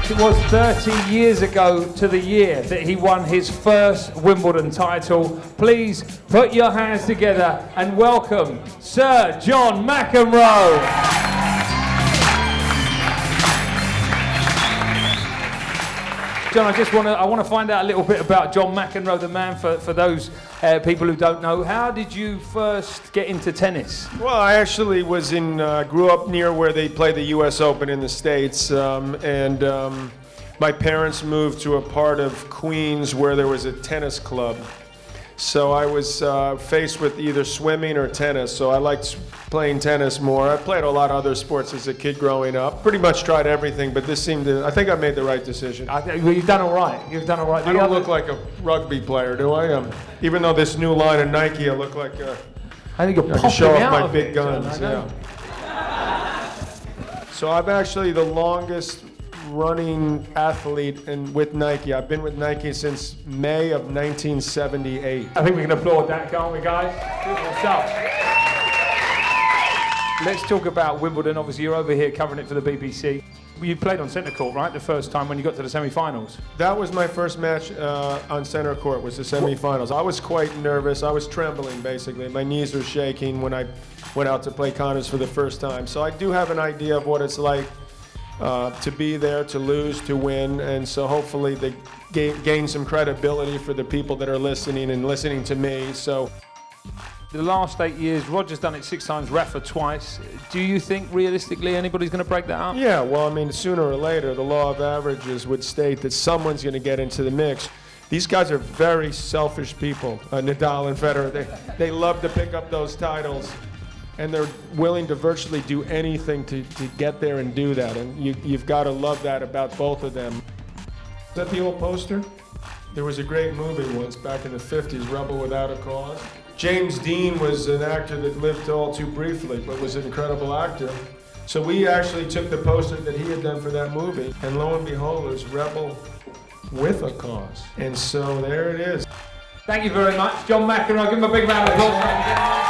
It was 30 years ago to the year that he won his first Wimbledon title. Please put your hands together and welcome Sir John McEnroe. John, I want to find out a little bit about John McEnroe, the man, for those people who don't know. How did you first get into tennis? Well, I actually was grew up near where they play the U.S. Open in the States, and my parents moved to a part of Queens where there was a tennis club. So I was faced with either swimming or tennis, so I liked playing tennis more. I played a lot of other sports as a kid growing up. Pretty much tried everything, but this seemed to, I think I made the right decision. You've done all right. You've done all right. I don't look like a rugby player, do I? Even though this new line of Nike, I look like I think you're I can show off my of big it, guns. John, Yeah. So I'm actually the longest running athlete with Nike. I've been with Nike since May of 1978. I think we can applaud that, can't we, guys? Beautiful stuff. Let's talk about Wimbledon. Obviously, you're over here covering it for the BBC. You played on centre court, right, the first time when you got to the semi-finals? That was my first match on centre court, was the semi-finals. I was quite nervous. I was trembling, basically. My knees were shaking when I went out to play Connors for the first time. So I do have an idea of what it's like to be there, to lose, to win, and so hopefully they gain some credibility for the people that are listening and listening to me. So the last 8 years, Roger's done it 6 times, Rafa twice. Do you think realistically anybody's going to break that up? Yeah, well, I mean, sooner or later, the law of averages would state that someone's going to get into the mix. These guys are very selfish people, Nadal and Federer. They love to pick up those titles, and they're willing to virtually do anything to get there and do that. And you've got to love that about both of them. Is that the old poster? There was a great movie once back in the 50s, Rebel Without a Cause. James Dean was an actor that lived all too briefly, but was an incredible actor. So we actually took the poster that he had done for that movie, and lo and behold, it was Rebel with a Cause. And so there it is. Thank you very much, John McEnroe. Give him a big round of applause.